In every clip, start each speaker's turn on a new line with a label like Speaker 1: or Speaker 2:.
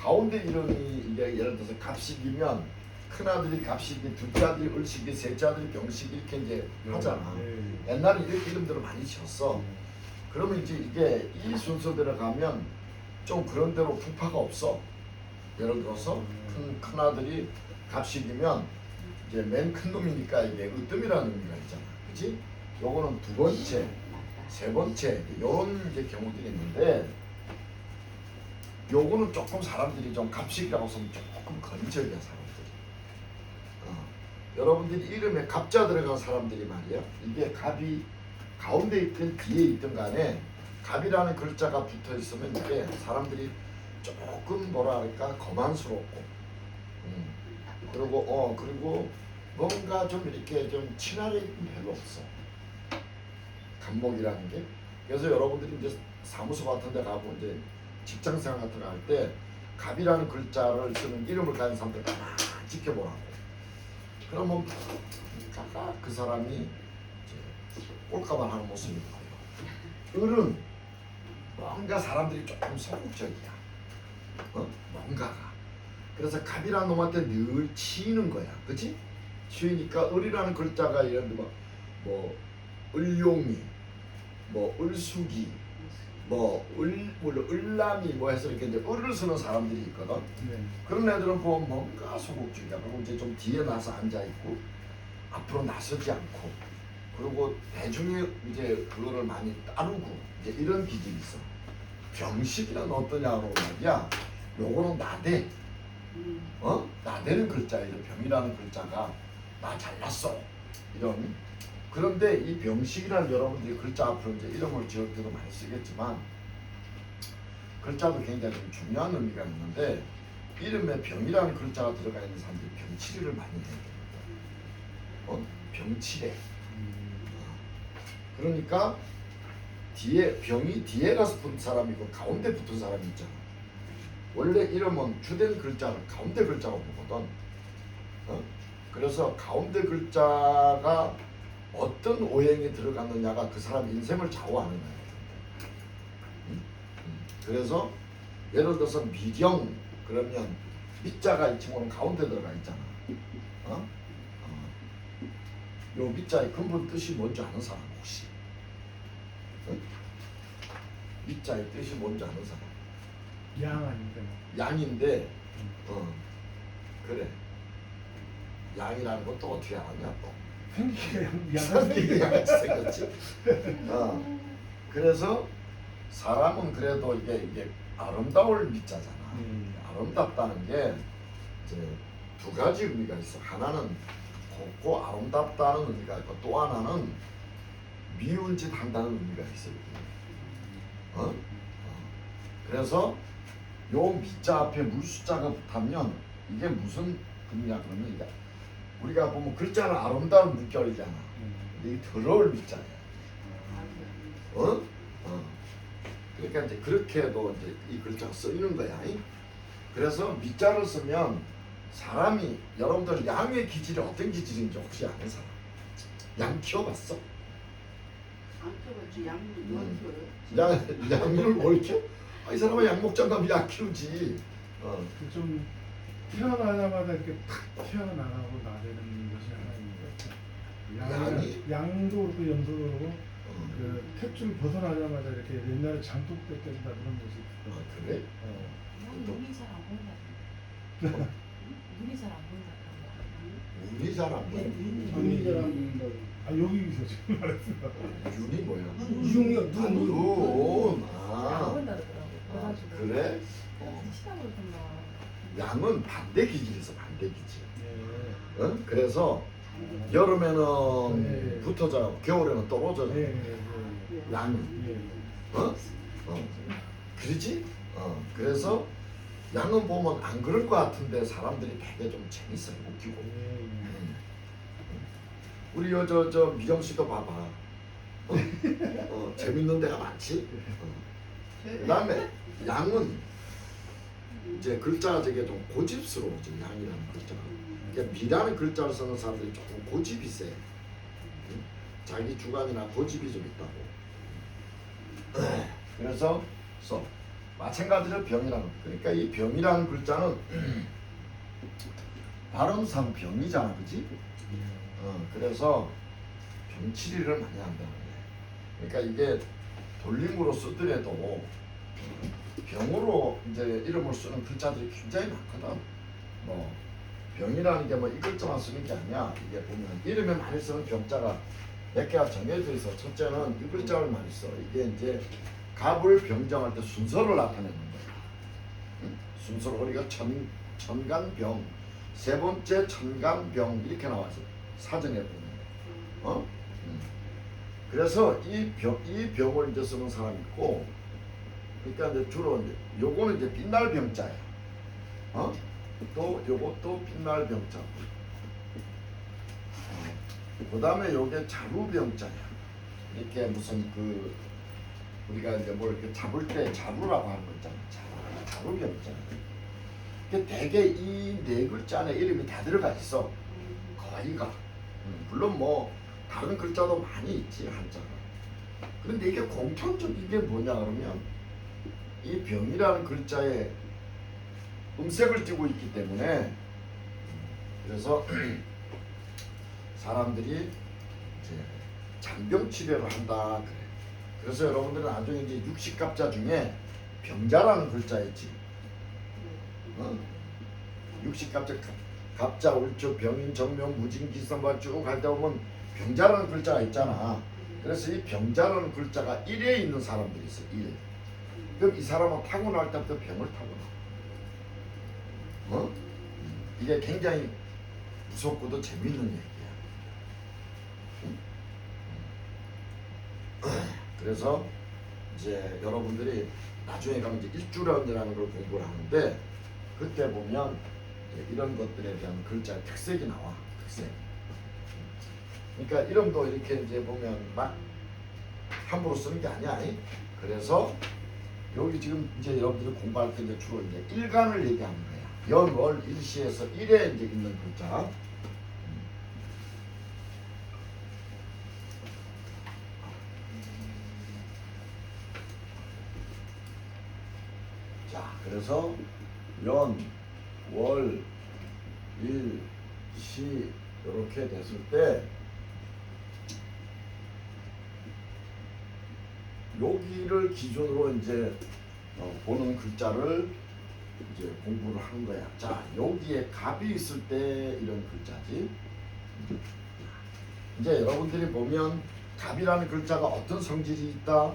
Speaker 1: 가운데 이름이 이게 예를 들어서 갑식이면 큰 아들이 갑식이, 둘째 아들이 을식이, 셋째 아들이 병식이 이렇게 이제 하잖아. 옛날에 이렇게 이름들을 많이 지었어. 그러면 이제 이게 이 순서대로 가면 좀 그런 대로 풍파가 없어. 예를 들어서 큰 아들이 갑식이면 이제 맨 큰 놈이니까 이게 으뜸이라는 의미가 있잖아. 그치? 요거는 두 번째, 세 번째 요런 이제 경우들이 있는데 요거는 조금 사람들이 좀 갑식이라고 하면 조금 건적이야 사람들이. 여러분들이 이름에 갑자 들어간 사람들이 말이야. 이게 갑이 가운데 있든 뒤에 있든 간에 갑이라는 글자가 붙어 있으면 이게 사람들이 조금 뭐라 할까 거만스럽고 그리고 뭔가 좀 이렇게 좀 친화력이 별로 없어. 갑목이라는 게. 그래서 여러분들이 이제 사무소 같은 데 가고 이제 직장생활 같은 거 할 때 갑이라는 글자를 쓰는 이름을 가진 사람들 가만히 지켜보라고. 그러면 각각 그 사람이 이제 꼴까만 하는 모습이 보여. 을은 뭔가 사람들이 조금 소극적이야. 뭔가가. 그래서 갑이라는 놈한테 늘 치이는 거야. 그치? 치이니까 을이라는 글자가 예를 들면 뭐 을용이, 뭐 을숙이, 을남이 뭐 해서 이렇게 이제 을을 쓰는 사람들이 있거든. 그런 애들은 보면 뭔가 소극적이야. 그리고 이제 좀 뒤에 나서 앉아 있고 앞으로 나서지 않고 그리고 대중의 이제 그거를 많이 따르고 이제 이런 기질이 있어. 병식이란 어떠냐고 말이야. 요거는 나대. 나대는 글자예요. 병이라는 글자가 나 잘났어. 이런. 그런데 이 병식이라는 여러분들이 글자 앞으로 이제 이름을 지을 때도 많이 쓰겠지만 글자도 굉장히 좀 중요한 의미가 있는데 이름에 병이라는 글자가 들어가 있는 사람들이 병치레를 많이 해야 됩니다. 병치레. 그러니까 뒤에 병이 뒤에 가서 붙은 사람이고 가운데 붙은 사람이 있잖아. 원래 이름은 주된 글자를 가운데 글자로 보거든. 그래서 가운데 글자가 어떤 오행이 들어갔느냐가 그 사람 인생을 좌우하는 거예요. 그래서 예를 들어서 미경 그러면 미자가 이 친구는 가운데 들어가 있잖아. 요 미자의 근본 뜻이 뭔지 아는 사람 혹시? 미자의 뜻이 뭔지 아는 사람?
Speaker 2: 양 아닌가?
Speaker 1: 양인데, 그래. 양이라는 것도 어떻게 알았냐 또? 생기가 양같이 생겼지. 그래서 사람은 그래도 이게 아름다울 미자잖아. 아름답다는 게 이제 두 가지 의미가 있어. 하나는 곱고 아름답다는 의미가 있고 또 하나는 미운 짓 한다는 의미가 있어요. 그래서 요 미자 앞에 물숫자가 붙으면 이게 무슨 의미냐 그러면 이제 우리가 보면 글자는 아름다운 물결이잖아. 근데 이게 더러울 미자야. 그러니까 이제 그렇게도 이제 이 글자가 쓰이는 거야. 그래서 미자를 쓰면 사람이 여러분들 양의 기질이 어떤 기질인지 혹시 아는 사람? 양 키워봤어?
Speaker 3: 안 키워봤지.
Speaker 1: 양을 뭘 키워? 이 사람은 양 먹자면 양 키우지.
Speaker 2: 좀 태어나자마자 이렇게 탁 튀어나가고 나대는 것이 하나 있는 것 같아요. 양도 그렇고 염소도 그렇고 그 탯줄 벗어나자마자 이렇게 옛날에 장독 뺏겨진다 그런 것이 있어요.
Speaker 1: 그래?
Speaker 4: 눈이 잘 안 보인다. 눈이 잘 안 보인다.
Speaker 1: 눈이 잘 안 보여.
Speaker 5: 눈이 잘 안 보인다고.
Speaker 2: 여기서 지금 말했어요.
Speaker 1: 눈이 뭐야?
Speaker 5: 눈이요, 눈.
Speaker 1: 눈.
Speaker 4: 안 보인다 그러더라고. 그래가지고
Speaker 1: 그래?
Speaker 4: 시다고 그러던가.
Speaker 1: 양은 반대 기질에서 반대 기질.
Speaker 2: 네.
Speaker 1: 그래서 여름에는
Speaker 2: 네.
Speaker 1: 붙어져, 겨울에는 떨어져. 양은.
Speaker 2: 네.
Speaker 1: 그러지? 그래서 양은 보면 안 그럴 것 같은데 사람들이 되게 좀 재밌어요, 웃기고. 우리 저 미경 씨도 봐봐. 재밌는 데가 많지. 그다음에 양은 이제 글자가 되게 좀 고집스러워져. 양이라는 글자가. 그러니까 미라는 글자를 쓰는 사람들이 조금 고집이 세. 자기 주관이나 고집이 좀 있다고. 그래서 써. 마찬가지로 병이라는 거. 그러니까 이 병이라는 글자는 발음상 병이잖아, 그지? 그래서 병치리를 많이 한다는 거예요. 그러니까 이게 돌림으로 쓰더라도 병으로 이제 이름을 쓰는 글자들이 굉장히 많거든. 뭐 병이라는 게 뭐 이 글자만 쓰는 게 아니야. 이게 보면 이름에 많이 쓰는 병자가 몇 개가 정해져 있어. 첫째는 이 글자를 많이 써. 이게 이제 갑을 병정할 때 순서를 나타내는 거야. 순서로 우리가 천간병, 세 번째 천간병 이렇게 나와서 사전에 보면. 그래서 이 병을 이제 쓰는 사람이 있고, 그러니까 이제 주로 이제 요거는 이제 빛날 병자야. 또 요것도 빛날 병자. 그 다음에 요게 자루병자야. 이렇게 무슨 그 우리가 이제 뭘 이렇게 잡을 때 자루라고 하는 거 있잖아. 자루병자. 대개 이 네 글자 안에 이름이 다 들어가 있어. 거의가. 물론 뭐 다른 글자도 많이 있지, 한자가. 그런데 이게 공통적인 게 뭐냐 그러면 이 병이라는 글자에 음색을 띠고 있기 때문에, 그래서 사람들이 이제 잔병 치료를 한다 그래. 그래서 여러분들은 나중에 이제 육식갑자 중에 병자라는 글자 있지. 육식갑자, 갑자, 울초, 병인, 정명, 무진, 기선발 쭉 갈 때 보면 병자라는 글자가 있잖아. 그래서 이 병자라는 글자가 1에 있는 사람들이 있어. 1. 그럼 이 사람은 타고날 때부터 병을 타고나. 이게 굉장히 무섭고도 재밌는 얘기야. 그래서 이제 여러분들이 나중에 가면 이제 일주론이라는 걸 공부를 하는데, 그때 보면 이런 것들에 대한 글자의 특색이 나와. 특색. 그러니까 이름도 이렇게 이제 보면 막 함부로 쓰는 게 아니야. 그래서 여기 지금 이제 여러분들이 공부할 때 이제 주로 이제 일간을 얘기하는 거야. 연, 월, 일시에서 일에 이제 있는 글자. 자, 그래서 연, 월, 일, 시 이렇게 됐을 때 여기를 기준으로 이제 보는 글자를 이제 공부를 하는 거야. 자, 여기에 갑이 있을 때 이런 글자지. 이제 여러분들이 보면 갑이라는 글자가 어떤 성질이 있다,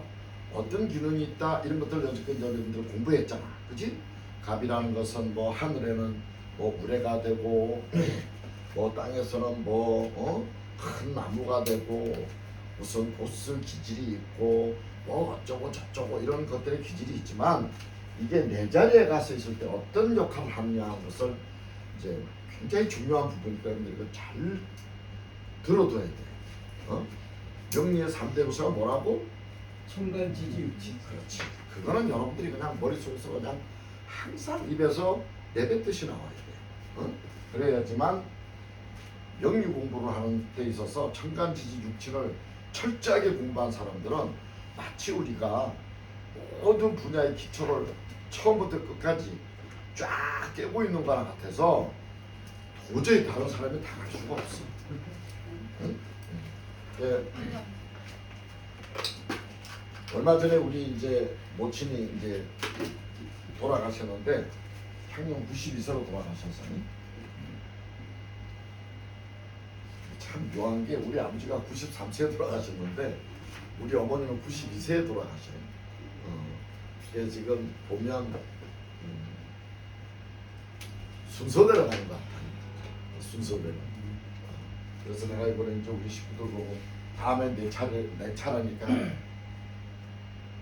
Speaker 1: 어떤 기능이 있다, 이런 것들을 여태까지 여러분들 공부했잖아. 그치? 갑이라는 것은 뭐 하늘에는 뭐 구레가 되고 뭐 땅에서는 뭐 큰 나무가 되고 무슨 보스 기질이 있고 뭐 어쩌고 저쩌고 이런 것들의 기질이 있지만, 이게 내 자리에 가서 있을 때 어떤 역할을 하느냐 하는 것을 이제 굉장히 중요한 부분이니까 여러분들 이거 잘 들어둬야 돼. 명리의 3대 구서가 뭐라고?
Speaker 5: 천간지지육지.
Speaker 1: 그렇지. 그거는 여러분들이 그냥 머릿속에서 그냥 항상 입에서 내뱉듯이 나와야 돼. 그래야지만 명리 공부를 하는 데 있어서 천간지지육지를 철저하게 공부한 사람들은 마치 우리가 모든 분야의 기초를 처음부터 끝까지 쫙 깨고 있는 거랑 같아서 도저히 다른 사람이 당할 수가 없어. 응? 예. 얼마 전에 우리 이제 모친이 이제 돌아가셨는데 향년 92세로 돌아가셨어요. 참 묘한 게 우리 아버지가 93세에 돌아가셨는데 우리 어머니는 92세에 돌아가셔요. 그게 지금 보면 순서대로 가는 것 같아요. 순서대로. 그래서 내가 이번에 이제 우리 식구들 보고 다음에 내 차례니까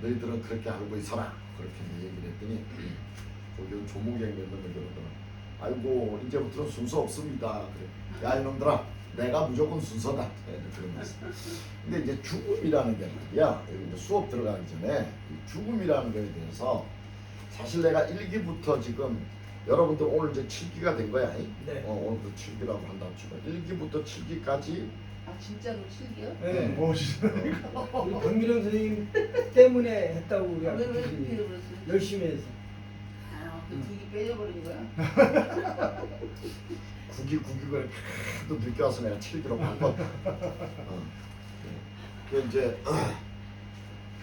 Speaker 1: 너희들은 그렇게 알고 있어라. 그렇게 얘기를 했더니 거기 조목객 몇 놈이 그러더라. 아이고 이제부터는 순서 없습니다. 그래. 야 이놈들아, 내가 무조건 순서다. 그런 말씀. 근데 이제 죽음이라는 게 말이야. 여기 이제 수업 들어가기 전에 죽음이라는 거에 대해서 사실 내가 1기부터 지금 여러분들 오늘 이제 7기가 된 거야.
Speaker 5: 네.
Speaker 1: 오늘부터 7기라고 한다고 치고 1기부터 7기까지
Speaker 3: 아 진짜로 7개월?
Speaker 5: 네.
Speaker 2: 진짜.
Speaker 5: 우리 박미령 선생님 때문에 했다고 우리가
Speaker 3: 왜 그렇게
Speaker 5: 그랬더니
Speaker 3: 그랬어?
Speaker 5: 열심히 해서.
Speaker 3: 그 두기 빼져버린 거야?
Speaker 1: 국이를 또 늦게 와서 내가 7kg 바꿨다. 그 이제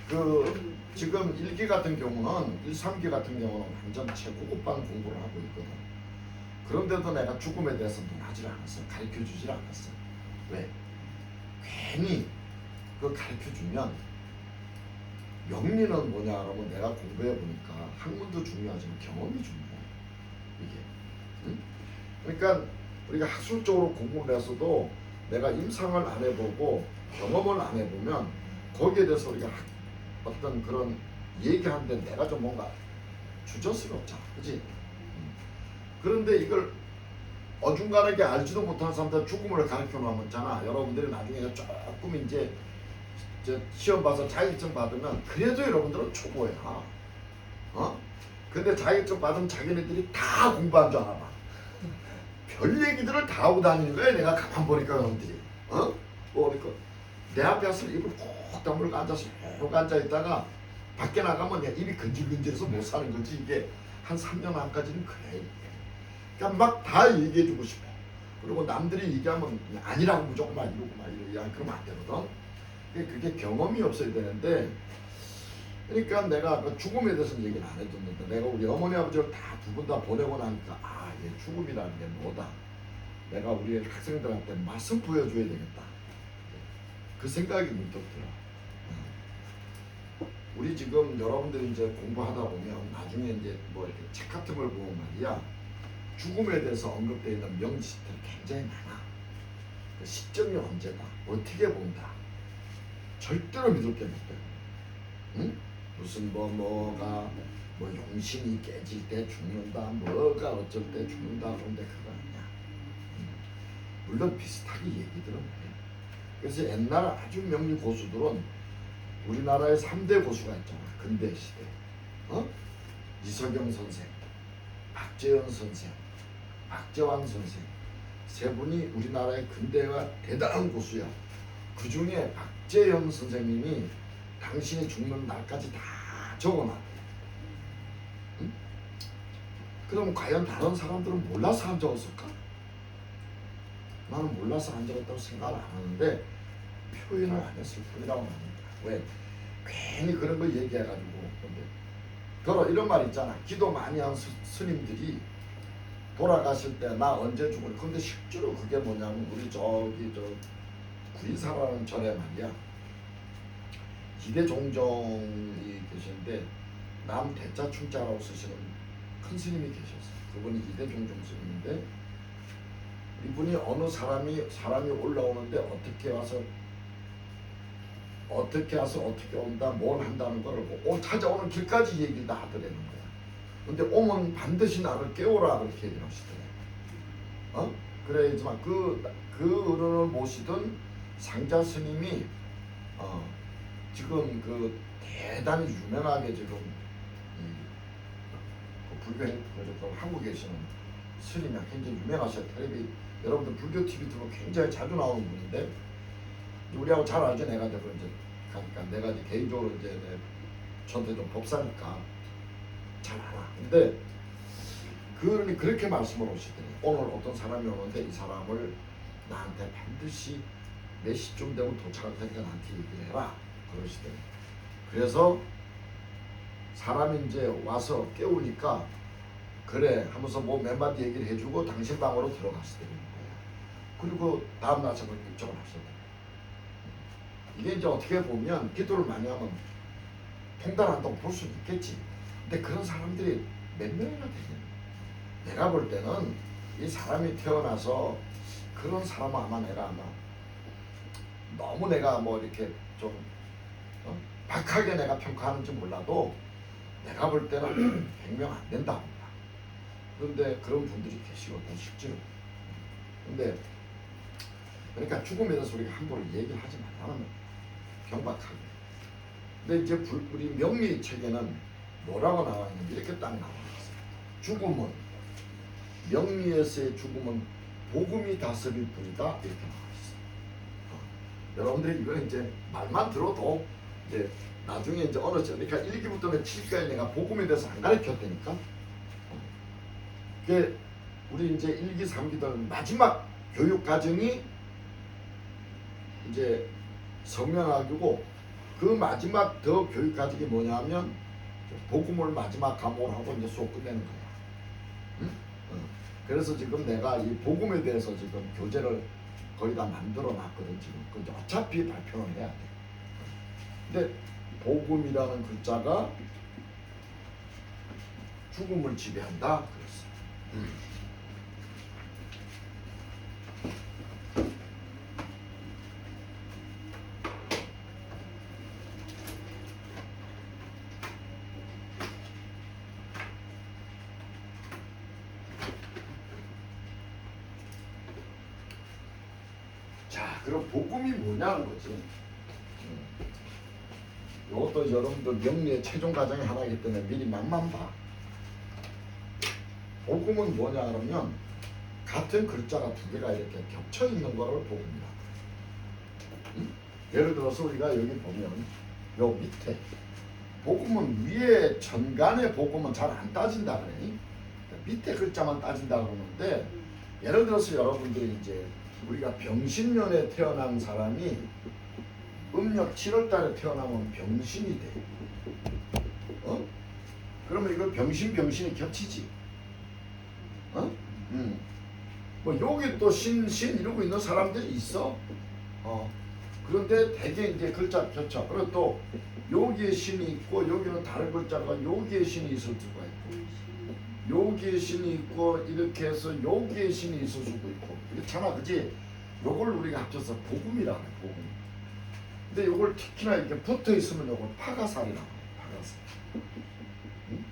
Speaker 1: 그 지금 1기 같은 경우는 1, 3기 같은 경우는 완전 최고급반 공부를 하고 있거든. 그런데도 내가 죽음에 대해서 논하지를 않았어. 가르쳐주질 않았어. 왜? 괜히 그 가르쳐주면 명리는 뭐냐 그러면 내가 공부해 보니까 학문도 중요하지만 경험이 중요해. 이게. 응? 그러니까 우리가 학술적으로 공부를 해서도 내가 임상을 안 해보고 경험을 안 해보면 거기에 대해서 우리가 어떤 그런 얘기하는데 내가 좀 뭔가 주저스럽잖아. 그치? 그런데 이걸 어중간하게 알지도 못하는 사람들 죽음을 가르쳐 놓으면 있잖아. 여러분들이 나중에 조금 이제 시험 봐서 자격증 받으면 그래도 여러분들은 초보야. 근데 자격증 받으면 자기네들이 다 공부한 줄 알아. 별 얘기들을 다 하고 다니는 거야. 내가 가만 보니까 여러분들이. 그러니까 내 앞에 와서 입을 꼭 다물고 앉아서 쭉 앉아있다가 밖에 나가면 내 입이 근질근질해서 못 사는 거지. 이게 한 3년 안까지는 그래. 그러니까 막 다 얘기해주고 싶어. 그리고 남들이 얘기하면 아니라고 무조건 막 이러고 막 이러고 그러면 안 되거든. 그게 경험이 없어야 되는데, 그러니까 내가 그 죽음에 대해서는 얘기를 안 해줬는데 내가 우리 어머니 아버지를 다 두 분 다 보내고 나니까 얘 죽음이라는 게 뭐다. 내가 우리 학생들한테 말씀 보여줘야 되겠다. 그 생각이 문득 들어. 우리 지금 여러분들이 이제 공부하다 보면 나중에 이제 뭐 이렇게 책 같은 걸 보면 말이야. 죽음에 대해서 언급되어 있는 명시들이 굉장히 많아. 그 시점이 언제다. 어떻게 본다. 절대로 믿을 게 없대. 응? 무슨 뭐가 뭐 용신이 깨질 때 죽는다. 뭐가 어쩔 때 죽는다. 그런데 그거 아니야. 물론 비슷하게 얘기들은 해. 그래서 옛날 아주 명리 고수들은 우리나라에 3대 고수가 있잖아. 근대 시대. 이석영 선생, 박재현 선생, 박재환 선생. 세 분이 우리나라의 근대가 대단한 고수야. 그 중에 박재현 선생님이 당신이 죽는 날까지 다 적어놨대. 응? 그럼 과연 다른 사람들은 몰라서 안 적었을까? 나는 몰라서 안 적었다고 생각을 안 하는데 표현을 안 했을 뿐이라고 합니다. 왜? 괜히 그런 거 얘기해가지고. 근데 이런 말 있잖아. 기도 많이 한 스님들이 돌아가실 때 나 언제 죽을. 근데 실제로 그게 뭐냐면 우리 저기 구인사라는 절에 말이야. 이대종정이 계시는데 남대자충자라고 쓰시는 큰 스님이 계셨어요. 그분이 이대종정 스님인데 이분이 어느 사람이 올라오는데 어떻게 와서 어떻게 온다 뭘 한다는 거를 찾아오는 길까지 얘기를 다 하더라는 거야. 근데 오면 반드시 나를 깨워라 그렇게 얘기를 하시더래. 그래야지만 그 어른을 모시던 상자 스님이 지금 그 대단히 유명하게 지금 불교 한국에 계시는 스님이 굉장히 유명하셔요. 텔레비 여러분들 불교 TV 들으면 굉장히 자주 나오는 분인데 우리하고 잘 알죠. 내가 이제 가니까 내가 이제 개인적으로 이제 저한테 좀 법사니까 잘 알아. 근데 그분이 그렇게 말씀을 하시더니 오늘 어떤 사람이 오는데 이 사람을 나한테 반드시 몇 시쯤 되면 도착할 테니까 나한테 얘기를 해라 그러시더니 그래서 사람이 이제 와서 깨우니까 그래 하면서 뭐 몇 마디 얘기를 해주고 당신 방으로 들어갔으더니 거야. 그리고 다음날 저걸 입적을 하시더니 이게 이제 어떻게 보면 기도를 많이 하면 통달한다고 볼 수는 있겠지. 근데 그런 사람들이 몇 명이나 되냐. 내가 볼 때는 이 사람이 태어나서 그런 사람은 아마 너무 내가 뭐 이렇게 좀 박하게 내가 평가하는지 몰라도 내가 볼 때는 100명 안 된다 봅니다. 그런데 그런 분들이 계시거든 실제로. 근데 그러니까 죽음에 대해서 우리가 함부로 얘기를 하지 말라는 거야. 경박하게. 근데 이제 우리 명리 책에는 뭐라고 나와 있는지 이렇게 딱 나와 있어요. 죽음은 명리에서의 죽음은 복음이 다스릴 뿐이다 이렇게 나와 있어. 여러분들이 이거는 이제 말만 들어도 이제 나중에 이제 어느 저 그러니까 1기부터 7기까지 내가 복음에 대해서 안 가르쳤다니까. 그게 우리 이제 1기, 3기들 마지막 교육 과정이 이제 성명학이고 그 마지막 더 교육 과정이 뭐냐면 복음을 마지막 과목으로 하고 이제 수업 끝내는 거야. 응? 그래서 지금 내가 이 복음에 대해서 지금 교재를 거의 다 만들어 놨거든 지금. 근데 어차피 발표는 해야 돼. 근데 복음이라는 글자가 죽음을 지배한다 그랬어. 자, 그럼 복음이 뭐냐는 거지. 이것도 여러분들 명리의 최종 과정의 하나이기 때문에 미리 맛만 봐. 복음은 뭐냐 그러면 같은 글자가 두 개가 이렇게 겹쳐 있는 거를 복음이라. 예를 들어서 우리가 여기 보면 요 밑에 복음은 위에 전간의 복음은 잘 안 따진다 그래. 밑에 글자만 따진다 그러는데 예를 들어서 여러분들이 이제 우리가 병신년에 태어난 사람이 음력 7월 달에 태어나면 병신이 돼. 그러면 이거 병신이 겹치지. 뭐 여기 또 신 이러고 있는 사람들이 있어. 그런데 대개 이제 글자 겹쳐. 그리고 또 여기에 신이 있고 여기는 다른 글자가 여기에 신이 있을 수가 있고 여기에 신이 있고 이렇게 해서 여기에 신이 있을 수도 있고 그렇잖아, 그지? 요걸 우리가 합쳐서 복음이라고 해, 복음. 근데 요걸 특히나 이렇게 붙어 있으면 요걸 파가살이라고 해, 파가살. 응?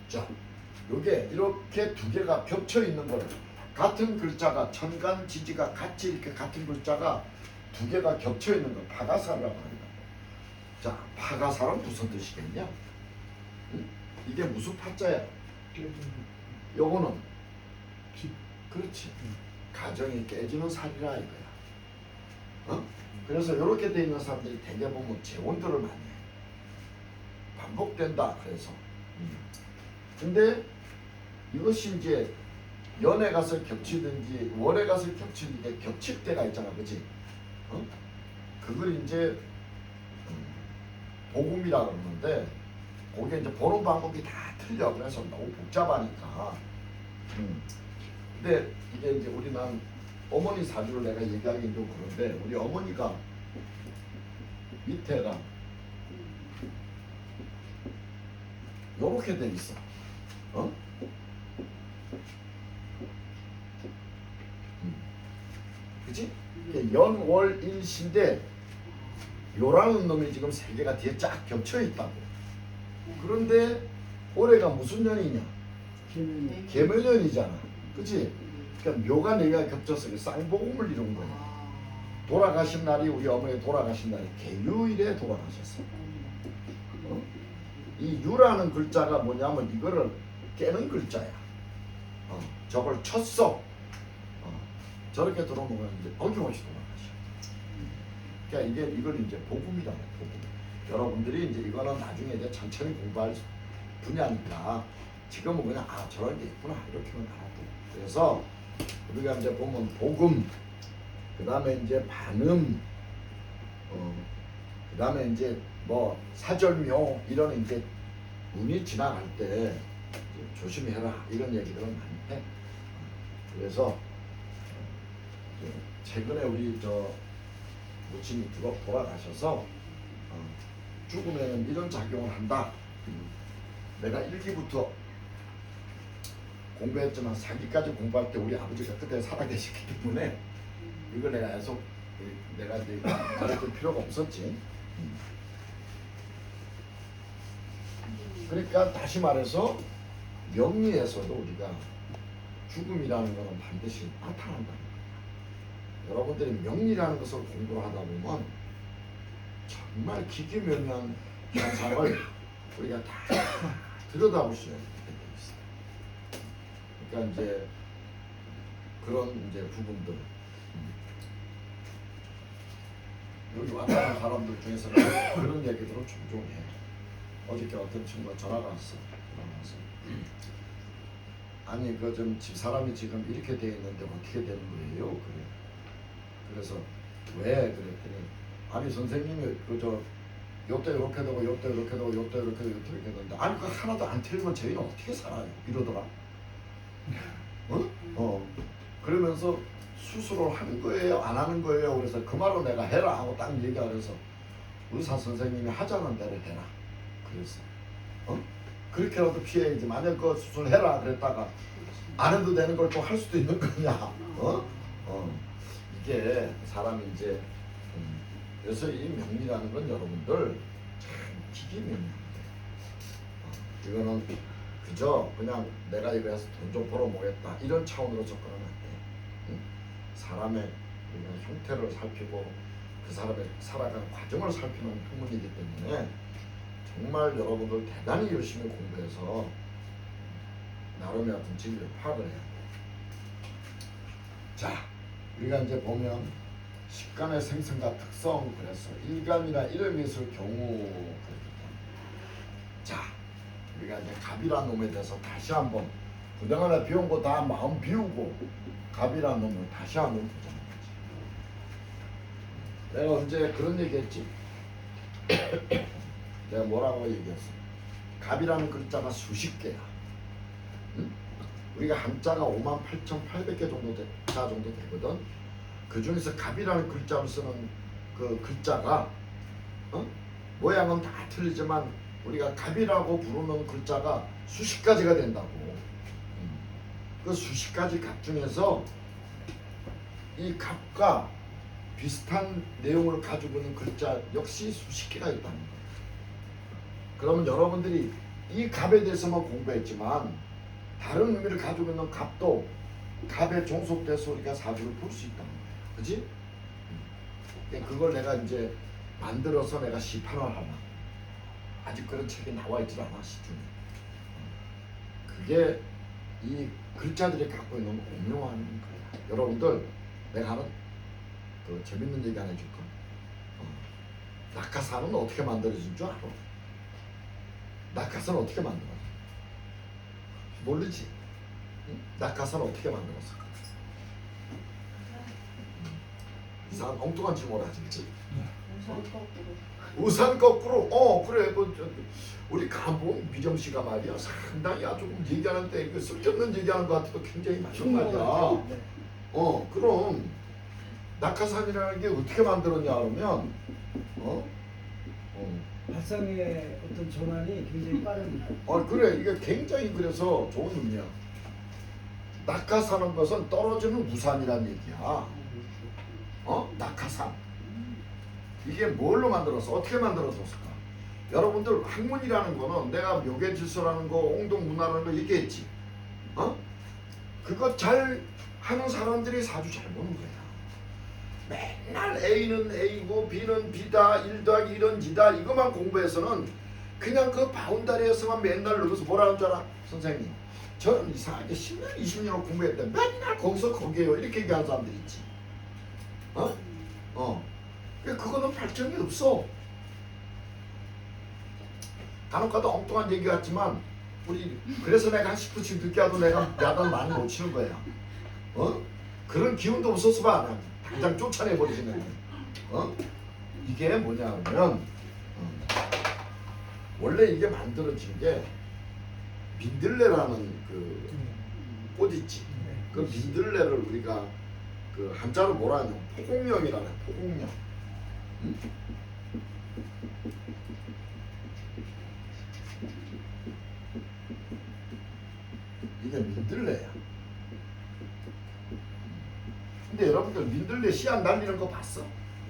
Speaker 1: 자, 요게 이렇게 두 개가 겹쳐 있는 거를 같은 글자가 천간 지지가 같이 이렇게 같은 글자가 두 개가 겹쳐 있는 거 파가살이라고 합니다. 자, 파가살은 무슨 뜻이겠냐? 응? 이게 무슨 파자야? 요거는 그렇지. 가정이 깨지는 살이라 이거야. 그래서 이렇게 돼 있는 사람들이 대개 보면 재혼들을 많이 해. 반복된다. 그래서. 근데 이것이 이제 연애 가서 겹치든지 월에 가서 겹치는데 겹칠 때가 있잖아, 그렇지? 그걸 이제 복음이라 그러는데 거기에 이제 보는 방법이 다 틀려. 그래서 너무 복잡하니까. 근데 이게 이제 우리 난 어머니 사주를 내가 얘기하기 좀 그런데 우리 어머니가 밑에가 요렇게 돼 있어. 그치? 연월일신데 요라는 놈이 지금 세 개가 뒤에 쫙 겹쳐 있다고. 그런데 올해가 무슨 년이냐? 개묘년이잖아. 그치? 그러니까 묘가 네 개가 겹쳐서 쌍복음을 이룬 거야. 돌아가신 날이 우리 어머니 돌아가신 날이 개유일에 돌아가셨어. 이 유라는 글자가 뭐냐면 이거를 깨는 글자야. 저걸 쳤어. 저렇게 들어오면 이제 어김없이 돌아가셔. 그러니까 이걸 이제 복음이라고 해, 복음. 여러분들이 이제 이거는 나중에 이제 천천히 공부할 분야니까 지금은 그냥 저런 게 있구나 이렇게만 알아도. 그래서 우리가 이제 보면 복음, 그 다음에 이제 반음, 그 다음에 이제 뭐 사절묘 이런 이제 운이 지나갈 때 조심해라 이런 얘기들을 많이 해. 그래서 최근에 우리 저 모친이 돌아가셔서 죽으면 이런 작용을 한다. 내가 1기부터 공부했지만 4기까지 공부할 때 우리 아버지가 그때 살아계셨기 때문에 이걸 내가 계속 내가 이제 가르칠 필요가 없었지. 그러니까 다시 말해서 명리에서도 우리가 죽음이라는 것은 반드시 나타난다는 거야. 여러분들이 명리라는 것을 공부를 하다 보면 정말 기기묘묘한 현상을 우리가 다 들여다볼 수 있게 돼 있어요. 그러니까 이제 그런 이제 부분들. 여기 왔다는 사람들 중에서는 그런 얘기들을 종종 해. 어저께 어떤 친구가 전화가 왔어. 아니 그 좀 집사람이 지금 이렇게 돼 있는데 어떻게 되는 거예요? 그래. 그래서 왜 그랬더니 아니 선생님이 그저 요때 이렇게 되고 요때 이렇게 되고 요때 이렇게 되고 요때 이렇게 되는데 아니 그 하나도 안 틀리면 저희는 어떻게 살아요? 이러더라. 그러면서 수술을 하는 거예요? 안 하는 거예요? 그래서 그 말로 내가 해라 하고 딱 얘기하면서 의사 선생님이 하자는 대로 해라. 그랬어. 그렇게라도 피해야지. 만약 그 수술해라 그랬다가 안 해도 되는 걸 또 할 수도 있는 거냐. 이게 사람이 이제 그래서 이 명리라는 건 여러분들 참 기기 명리인데 이거는 그저 그냥 내가 이거 해서 돈 좀 벌어모겠다 이런 차원으로 접근하면 안 돼. 사람의 우리가 형태를 살피고 그 사람의 살아가는 과정을 살피는 학문이기 때문에 정말 여러분들 대단히 열심히 공부해서 나름의 어떤 진리를 파악을 해야 돼. 자, 우리가 이제 보면 식감의 생성과 특성 그래서 일감이나 이름이 있을 경우 자, 우리가 이제 갑이라는 놈에 대해서 다시 한번 그동안에 비운 거 다 마음 비우고 갑이라는 놈을 다시 한번 보자는 거지. 내가 언제 그런 얘기했지? 내가 뭐라고 얘기했어? 갑이라는 글자가 수십 개야. 응? 우리가 한자가 58,800개 정도 자 정도 되거든. 그 중에서 갑이라는 글자를 쓰는 그 글자가 모양은 다 틀리지만 우리가 갑이라고 부르는 글자가 수십 가지가 된다고. 그 수십 가지 갑 중에서 이 갑과 비슷한 내용을 가지고 있는 글자 역시 수십 개가 있다는 거예요. 그러면 여러분들이 이 갑에 대해서만 공부했지만 다른 의미를 가지고 있는 갑도 갑에 종속돼서 우리가 사주를 볼 수 있다는 거예요. 그지? 그걸 내가 이제 만들어서 내가 시판을 하나. 아직 그런 책이 나와 있질 않아 시중에. 그게 이 글자들이 갖고 있는 오묘한 거야. 여러분들 내가 하는 그 재밌는 얘기 하나 해줄까? 낙하산은 어떻게 만들어진 줄 알아? 낙하산 어떻게 만들었어? 모르지? 응? 낙하산 어떻게 만들었어? 이상한 엉뚱한 질문을 하지, 그치?
Speaker 3: 우선 거꾸로.
Speaker 1: 우산 거꾸로, 그래. 우리 간본 미정 씨가 말이야. 상당히 아주 얘기하는데 이거 쓸데없는 얘기하는 것 같아도 굉장히 많은 말이야.
Speaker 5: 네.
Speaker 1: 그럼 낙하산이라는 게 어떻게 만들었냐 그러면,
Speaker 5: 발상의 어떤 전환이 굉장히 빠릅니다.
Speaker 1: 그래. 이게 굉장히 그래서 좋은 의미야. 낙하산은 것은 떨어지는 우산이란 얘기야. 낙하산. 이게 뭘로 만들었어? 어떻게 만들어졌을까? 여러분들 학문이라는 거는 내가 묘계질서라는 거, 옹동문화라는 거 얘기했지. 그거 잘 하는 사람들이 사주 잘 보는 거야. 맨날 A는 A고 B는 B다, 1 더하기 1은 G다 이것만 공부해서는 그냥 그 바운다리에서만 맨날 넣어서 뭐라는 줄 알아? 선생님 저는 이상하게 10년, 20년을 공부했대 맨날 거기서 거기에요 이렇게 얘기하는 사람들이 있지. 그거는 발전이 없어. 간혹가다 엉뚱한 얘기 같지만 우리 그래서 내가 한 10분씩 늦게 와도 내가 야단 많이 못 치는 거야. 그런 기운도 없어서 봐. 당장 쫓아내버리시는 거야. 이게 뭐냐면 원래 이게 만들어진 게 민들레라는 그 꽃 있지. 그 민들레를 우리가 그 한자로 뭐라 하냐 포공명이라네. 포공명. 이게 민들레야. 근데 여러분들 민들레 씨앗 날리는 거 봤어?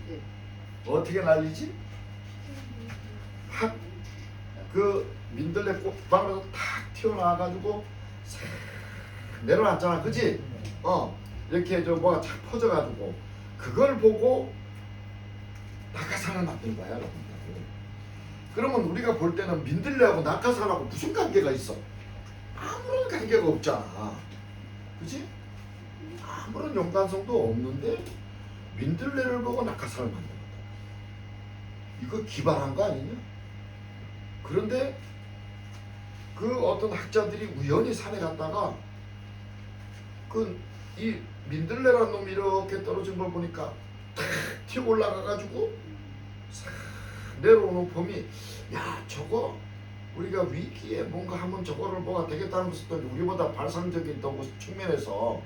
Speaker 3: 네.
Speaker 1: 어떻게 날리지? 그 민들레 꽃방울에서 탁 튀어나와가지고 싹 내려놨잖아, 그지? 이렇게 뭐가 착 퍼져가지고 그걸 보고 낙하산을 만든 거야, 여러분들. 그러면 우리가 볼 때는 민들레하고 낙하산하고 무슨 관계가 있어? 아무런 관계가 없잖아, 그지? 아무런 연관성도 없는데 민들레를 보고 낙하산을 만들었다. 이거 기발한 거 아니냐? 그런데 그 어떤 학자들이 우연히 산에 갔다가 이 민들레라는 놈이 이렇게 떨어진 걸 보니까 탁 튀어 올라가가지고 싹 내려오는 폼이 야 저거 우리가 위기에 뭔가 하면 저거를 뭐가 되겠다는 것도 우리보다 발상적인 측면에서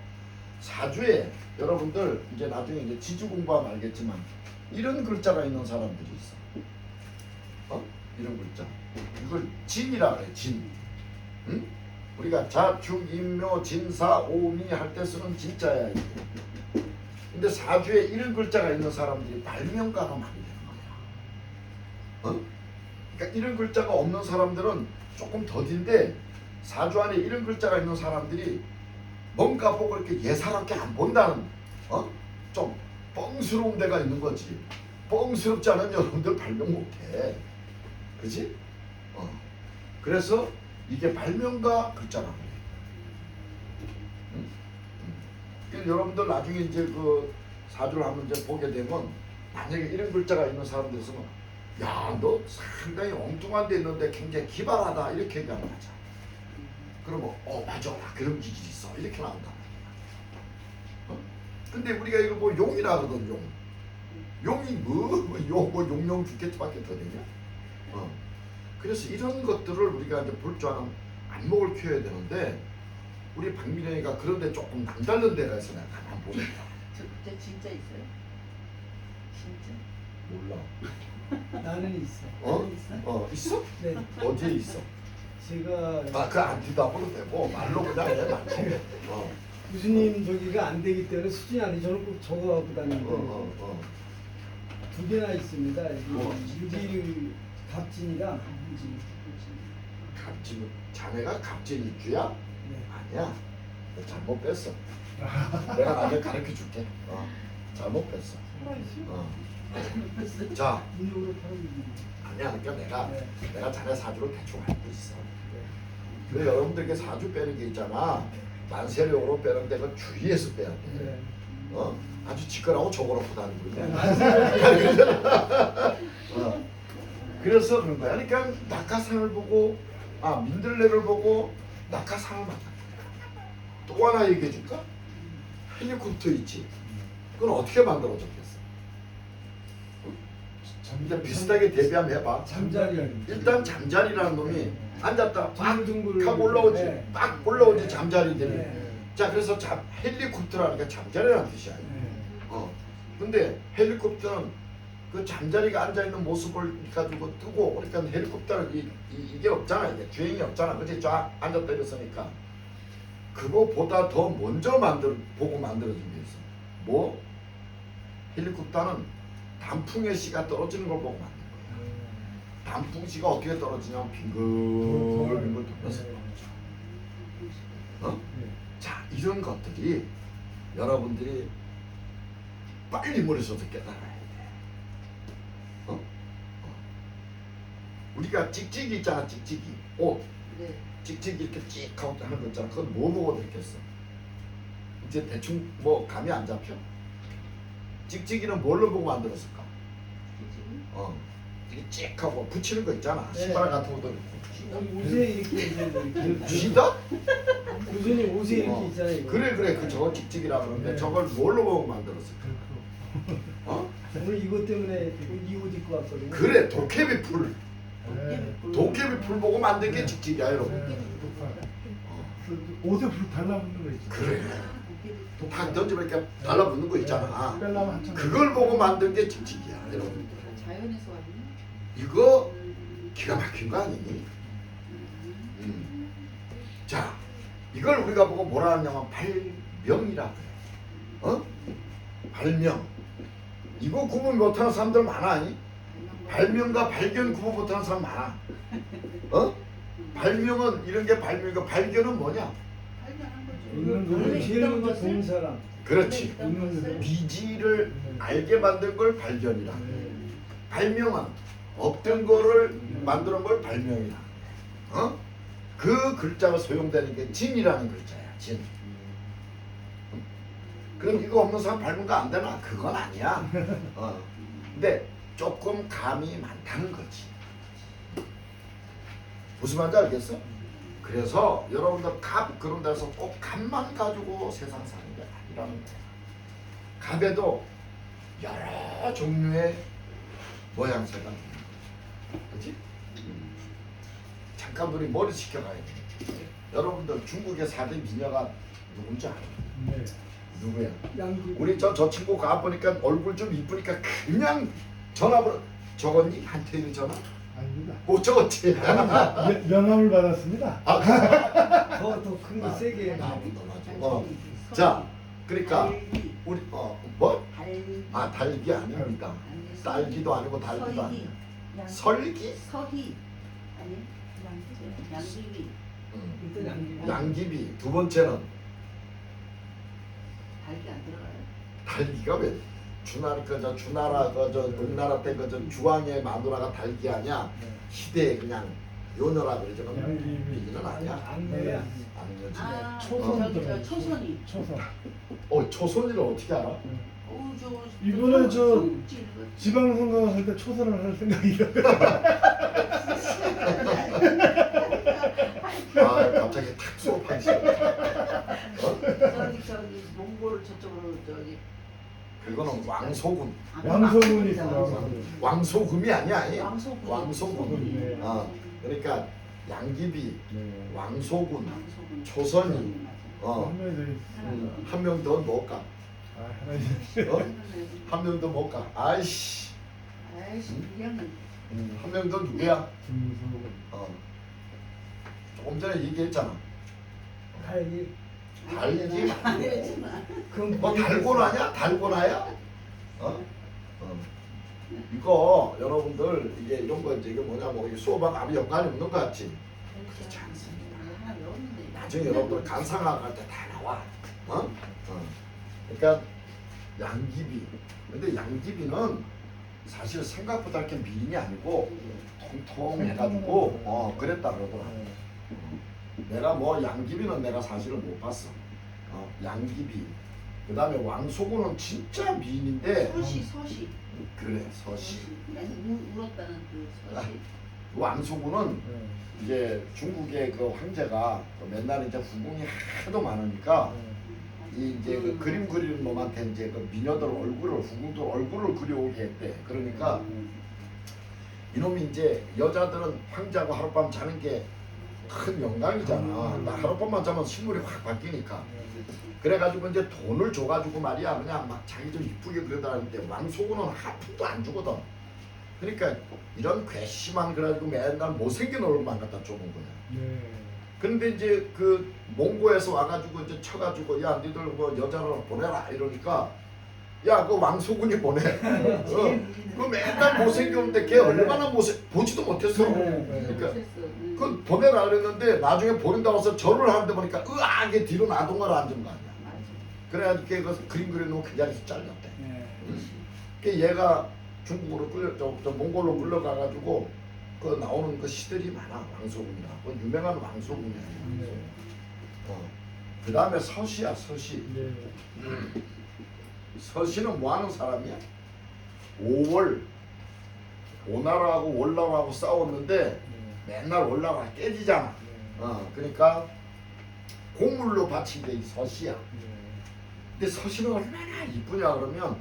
Speaker 1: 사주에 여러분들 이제 나중에 이제 지주 공부하면 알겠지만 이런 글자가 있는 사람들이 있어. 이런 글자. 이걸 진이라 그래. 진. 응? 우리가 자축인묘 진사 오미 할 때 쓰는 진자야 이게. 근데 사주에 이런 글자가 있는 사람들이 발명가가 많이 되는 거야. 그러니까 이런 글자가 없는 사람들은 조금 더딘데 사주 안에 이런 글자가 있는 사람들이 뭔가 보고 이렇게 예사롭게 안 본다는 좀 뻥스러운 데가 있는 거지. 뻥스럽지 않은 여러분들 발명 못해. 그지? 그래서 이게 발명가 글자라고 해. 여러분들 나중에 이제 그 사주를 한번 이제 보게 되면 만약에 이런 글자가 있는 사람들 있으면 야, 너 상당히 엉뚱한 데 있는데 굉장히 기발하다 이렇게 얘기하면 하자. 그러면 맞아 나 그런 기질이 있어 이렇게 나온단 말이야. 근데 우리가 이거 뭐 용이라 그러던 용. 용이 용용 죽겠지밖에 더 되냐? 그래서 이런 것들을 우리가 이제 볼 줄 아는 안목을 키워야 되는데 우리 박미령이가 그런데 조금 남다른 데가 있어 내가 가만 보니까.
Speaker 3: 저 그때 진짜 있어요? 진짜?
Speaker 1: 몰라.
Speaker 5: 나는 있어.
Speaker 1: 있어?
Speaker 5: 네.
Speaker 1: 어디에 있어?
Speaker 5: 제가
Speaker 1: 그 안 뒤다보도 되고 말로 그냥 해 말로.
Speaker 5: 교수님 저기가 안 되기 때문에 수준이 아니 저는 꼭 적어갖고 다니는데 두 개나 있습니다. 유지 갑진이랑
Speaker 1: 갑진 자네가 갑진 일주야?
Speaker 5: 네.
Speaker 1: 아니야. 너 잘못 뺐어. 내가 나중에 가르쳐 줄게. 잘못 뺐어. 자,
Speaker 5: 인적으로 파는
Speaker 1: 아니야. 그러니까
Speaker 5: 네.
Speaker 1: 내가 자네 사주를 대충 알고 있어.
Speaker 5: 네.
Speaker 1: 근데 여러분들께 사주 빼는 게 있잖아. 만세력으로 빼는데 그 주의해서 빼야 돼.
Speaker 5: 네.
Speaker 1: 아주 지끈하고 저거놓고 다니고 있네. 그래서 그런 거야. 그러니까 낙하산을 보고 민들레를 보고 낙하산을 만난 거야. 또 하나 얘기해 줄까? 헬리콥터 있지. 그건 어떻게 만들어졌겠어? 이제 비슷하게 대비하면 해봐.
Speaker 5: 잠자리.
Speaker 1: 일단 잠자리라는 놈이 앉았다 빡
Speaker 5: 둥글둥글
Speaker 1: 하고 올라오지.
Speaker 5: 네.
Speaker 1: 빡 올라오지 잠자리들이.
Speaker 5: 네.
Speaker 1: 자 그래서 헬리콥터라는 게 잠자리라는 뜻이야. 근데 헬리콥터는 그 잠자리가 앉아있는 모습을 가지고 뜨고 그러니까 헬리콥터는 이게 없잖아. 이게 주행이 없잖아. 그치? 쫙 앉았다 일어서니까 그거보다 더 먼저 보고 만들어진 게 있어. 뭐? 헬리콥터는 단풍의씨가 떨어지는 걸 보고 만든 거야. 단풍씨가 어떻게 떨어지냐면 빙글빙글 돌면서 떨어져. 자 이런 것들이 여러분들이 빨리 머릿속에 깨달아야 돼. 우리가 찍찍이 있잖아. 찍찍이 옷
Speaker 3: 네.
Speaker 1: 찍찍이 이렇게 찍 하고 하는 거 있잖아. 그건 뭐 보고 느꼈어? 이제 대충 뭐 감이 안 잡혀? 찍찍이는 뭘로 보고 만들었을까? 이렇게 찍 하고 붙이는 거 있잖아.
Speaker 5: 네.
Speaker 1: 신발 같은 것도
Speaker 5: 옷에 이렇게
Speaker 1: 쥐다?
Speaker 5: 교수님 옷에 이렇게 있잖아요. 이거.
Speaker 1: 그래 그 저거 찍찍이라 그러는데
Speaker 2: 네.
Speaker 1: 저걸 뭘로 보고 만들었을까?
Speaker 5: 오늘 이것 때문에 이 옷 입고 왔거든요.
Speaker 1: 그래 도깨비 풀.
Speaker 2: 네.
Speaker 1: 도깨비 풀 보고 만든 게 찍찍이야 여러분.
Speaker 2: 옷에 불 달라붙는 거 있죠.
Speaker 1: 그래. 탁 던지면 이렇게 달라붙는 거 있잖아.
Speaker 2: 빼려면 한참
Speaker 1: 그걸 보고 만든 게 찍찍이야 여러분.
Speaker 3: 자연에서 왔니?
Speaker 1: 이거 기가 막힌 거 아니니? 자, 이걸 우리가 보고 뭐라 하냐면 발명이라 그래. 발명. 이거 구분 못하는 사람들 많아, 아니? 발명과 발견 구분 못하는 사람 많아. 발명은 이런 게 발명이고 발견은 뭐냐?
Speaker 3: 발견한 거죠.
Speaker 5: 있는
Speaker 3: 원래
Speaker 5: 거를 제일
Speaker 3: 있던
Speaker 5: 먼저
Speaker 3: 것을
Speaker 5: 본 사람.
Speaker 1: 그렇지.
Speaker 3: 있던 것을
Speaker 1: 미지를 알게 만든 걸 발견이라.
Speaker 2: 네.
Speaker 1: 발명은 없던 거를 만드는 걸 발명이라. 그 글자가 소용되는 게 진이라는 글자야. 진. 그럼 이거 없는 사람 밟은 거 안 되나? 그건 아니야. 근데 조금 감이 많다는 거지. 무슨 말인지 알겠어? 그래서 여러분들 갑 그런 데서 꼭 갑만 가지고 세상 사는 게 아니라는 거야. 갑에도 여러 종류의 모양새가 있는 거야. 그치? 잠깐 우리 머리 식혀가야 돼. 여러분들 중국에 사는 미녀가 누군지 알아?
Speaker 2: 네.
Speaker 1: 누구야?
Speaker 5: 양귀비.
Speaker 1: 우리 저 친구 가보니까 얼굴 좀 이쁘니까 그냥 전화번호 적었니? 한테는 전화?
Speaker 2: 아닙니다.
Speaker 1: 못 적었지?
Speaker 2: 명함을 받았습니다.
Speaker 5: 더큰 거 세게.
Speaker 1: 자, 그러니까
Speaker 3: 달기.
Speaker 1: 우리 뭐?
Speaker 3: 달기.
Speaker 1: 아 달기 아닙니다. 딸기도 아니고 달기도 아니고 설기?
Speaker 3: 서희. 아니
Speaker 4: 양귀비.
Speaker 3: 양귀비.
Speaker 5: 일단 양귀비.
Speaker 1: 양귀비. 두 번째는
Speaker 3: 달기 안 들어가요?
Speaker 1: 달기가 왜? 주나라 그저 농나라 때 그저 주왕의 마누라가 달기 아니야? 시대에 그냥 요녀라 그러죠.
Speaker 2: 양귀비.
Speaker 1: 이는 아니야.
Speaker 5: 악녀야.
Speaker 1: 아니지.
Speaker 3: 아
Speaker 2: 초선
Speaker 3: 저기 저
Speaker 2: 들어가요.
Speaker 3: 초선이.
Speaker 2: 초선.
Speaker 1: 초선이를 어떻게 알아?
Speaker 3: 어우 저
Speaker 2: 이번에 저
Speaker 3: 손질 그거.
Speaker 2: 지방선거 할 때 초선을 할 생각이에요.
Speaker 1: 아 갑자기 탁 수업하지.
Speaker 3: 저기 몽골 저쪽으로 저기
Speaker 1: 그거는 왕소금.
Speaker 2: 왕소금이 있어.
Speaker 3: 왕소금.
Speaker 1: 왕소금이 아니야. 아니.
Speaker 3: 왕소금.
Speaker 1: 왕소금.
Speaker 2: 네.
Speaker 1: 그러니까 양귀비,
Speaker 2: 네.
Speaker 1: 왕소금,
Speaker 3: 왕소금.
Speaker 1: 초선이.
Speaker 2: 한 명이
Speaker 1: 한 명 더 못 가.
Speaker 2: 아 하나
Speaker 1: 한 명 더 못 가. 아이씨.
Speaker 3: 아이씨 이양은
Speaker 1: 한 명 더 누구야?
Speaker 2: 김소금.
Speaker 1: 조금 전에 얘기했잖아.
Speaker 5: 달기.
Speaker 1: 달기.
Speaker 3: 안 되잖아.
Speaker 5: 그건
Speaker 1: 뭐 달고나냐? 달고나야? 이거 여러분들 이게 이런 거 이제 이게 뭐냐 뭐 이게 수업하고 아무 연관이 없는 것 같지? 그렇지 않습니다.
Speaker 3: 하나 외웠는데.
Speaker 1: 나중에 여러분들 간상학 할 때 다 나와. 그러니까 양귀비. 근데 양귀비는 사실 생각보다 이렇게 미인이 아니고 통통해가지고 그랬다 그러더라. 내가 뭐 양귀비는 내가 사실은 못 봤어. 양귀비. 그다음에 왕소구는 진짜 미인인데
Speaker 3: 서시.
Speaker 1: 그래 서시.
Speaker 3: 그래서 울었다는 그 서시.
Speaker 1: 왕소구는 이제 중국의 그 황제가 맨날 이제 후궁이 하도 많으니까 이 이제 그 그림 그리는 놈한테 이제 그 미녀들 얼굴을 후궁들 얼굴을 그려오게 했대. 그러니까 이놈이 이제 여자들은 황제하고 하룻밤 자는 게 큰 영광이잖아. 나 하룻밤만 자면 실물이 확 바뀌니까. 그래가지고 이제 돈을 줘가지고 말이야 그냥 막 자기 좀 이쁘게 그려다니는데 왕소구는 한 푼도 안 주거든. 그러니까 이런 괘씸한 그래가지고 맨날 못생긴 얼굴만 갖다 줘본 거야.
Speaker 2: 네.
Speaker 1: 근데 이제 그 몽고에서 와가지고 이제 쳐가지고 야 니들 뭐 여자를 보내라 이러니까 야 그 왕소군이 보내. 그 맨날 못생겼는데 걔 얼마나 보지도 못했어. 그러니까 그 보내라 그랬는데 나중에 보낸다고 해서 절을 하는데 보니까 으악게 뒤로 나동가로 앉은 거 아니야. 그래가지고 걔 그 그림 그려놓고 그 자리에서 잘렸대. 그 얘가 중국으로 저 몽골로 끌려가가지고 그 나오는 그 시들이 많아. 왕소군이라. 그 유명한 왕소군이야. 그 다음에 서시야 서시.
Speaker 2: 네.
Speaker 1: 서시는 뭐 하는 사람이야? 5월 오나라하고 월나라하고 싸웠는데 맨날 월나라가 깨지잖아. 그러니까 공물로 바친 게 이 서시야. 근데 서시는 얼마나 이쁘냐 그러면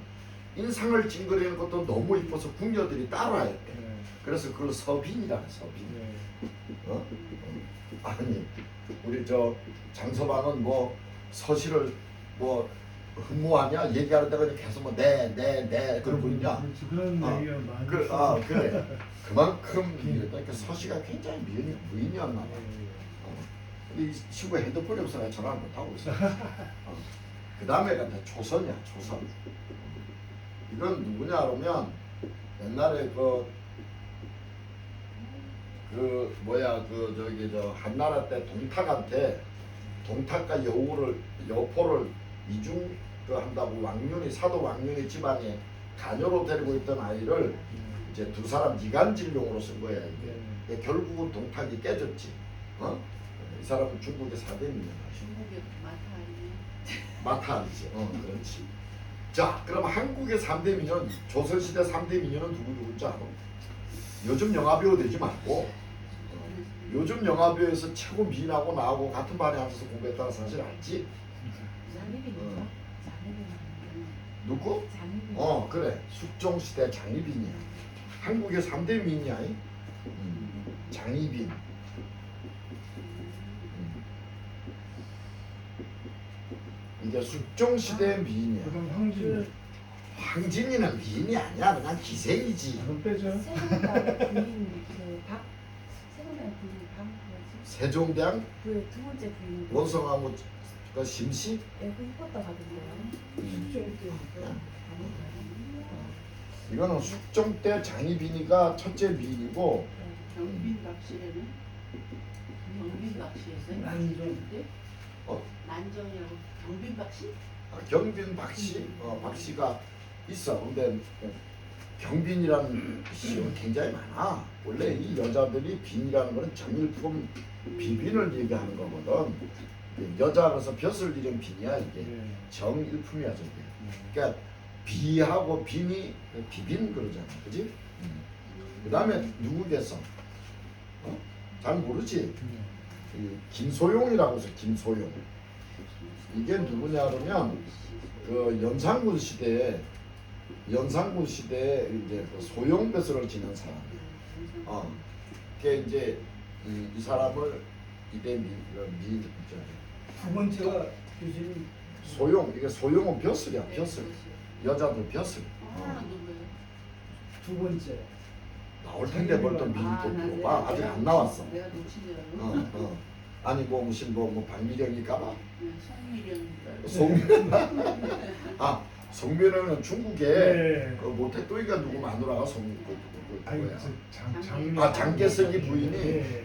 Speaker 1: 인상을 찡그리는 것도 너무 이뻐서 궁녀들이 따라했대. 그래서 그걸 서빈이라 해. 서빈. 아니 우리 저 장서방은 뭐 서시를 뭐 흠모하냐 얘기할 때가 계속 뭐 네 그러고 있냐.
Speaker 2: 그렇지, 그런 얘기가 많이
Speaker 1: 그래. 그만큼 그러니까 서시가 굉장히 무인이었나 봐. 근데 이 친구 핸드폰이 없어서 전화를 못 하고 있어. 그 다음에가 이제 초선이야. 초선. 이건 누구냐 그러면 옛날에 그 뭐야 그 저기 저 한나라 때 동탁한테 동탁과 여포를 이중 한다고 왕윤이 사도 왕윤이 집안에 가녀로 데리고 있던 아이를 이제 두 사람 이간질용으로 쓴 거야 이게. 근데 결국은 동탁이 깨졌지. 이 사람은 중국의 사대민이야.
Speaker 3: 중국에 많다.
Speaker 1: 마타리지. 그렇지. 자, 그럼 한국의 3대 미녀는 조선시대 3대 미녀는 누구인지 알아? 요즘 영화배우 되지 말고 요즘 영화배우에서 최고 미인하고 나하고 같은 반에 앉아서 공부했다는 사실 알지?
Speaker 4: 장희빈이죠. 장희빈.
Speaker 1: 누구?
Speaker 4: 장희빈.
Speaker 1: 그래. 숙종시대 장희빈이야. 한국의 3대 미인이야. 장희빈. 이게 숙종시대 미인이야.
Speaker 2: 그다음 황진.
Speaker 1: 황진이는 미인이 아니야. 그냥 기생이지.
Speaker 2: 그럼 빼죠.
Speaker 4: 세종대 부인 그박 세종대 부인 박 뭐지?
Speaker 1: 세종대왕
Speaker 4: 그 두 번째 부인.
Speaker 1: 원성하고 그 심씨?
Speaker 4: 예, 그 이뻤다 하던데요.
Speaker 5: 숙종 때.
Speaker 1: 이거는 숙종 때 장희빈이가 첫째 미인이고
Speaker 3: 경빈 박씨라는 경빈 박씨였어요?
Speaker 5: 난정.
Speaker 3: 난정이라고 경빈 박씨?
Speaker 1: 경빈 박씨, 박씨가 있어. 근데 경빈이라는 시는 굉장히 많아. 원래 이 여자들이 빈이라는 거는 정일품 비빈을 얘기하는 거거든. 여자라서 벼슬 이름 빈이야 이게.
Speaker 2: 예.
Speaker 1: 정일품이야 저게. 그러니까 비하고 빈이 비빈 그러잖아, 그지? 그다음에 누구겠어? 잘 모르지. 이 김소용이라고 해서 김소용. 이게 누구냐 그러면 그 연산군 시대에 이제 그 소용벼슬을 지낸 사람이야. 그게 이제 이 사람을 이대 미
Speaker 5: 두 번째가 교수님
Speaker 1: 소용 이게 소용은 벼슬이야 벼슬. 여자들 벼슬.
Speaker 3: 누구예요?
Speaker 5: 두 번째.
Speaker 1: 나올 텐데 뭘 또 미리 또 물어봐. 아직 안 나왔어.
Speaker 3: 내가 놓친 줄 알고.
Speaker 1: 아니 뭐 무슨 뭐 박미령일까봐.
Speaker 3: 송미령.
Speaker 1: 송 송미령은 중국에
Speaker 2: 네.
Speaker 1: 그 모태또이가 누구 마누라가
Speaker 2: 아니
Speaker 1: 누구야?
Speaker 2: 장개석이
Speaker 1: 장개석이 부인이.
Speaker 2: 예.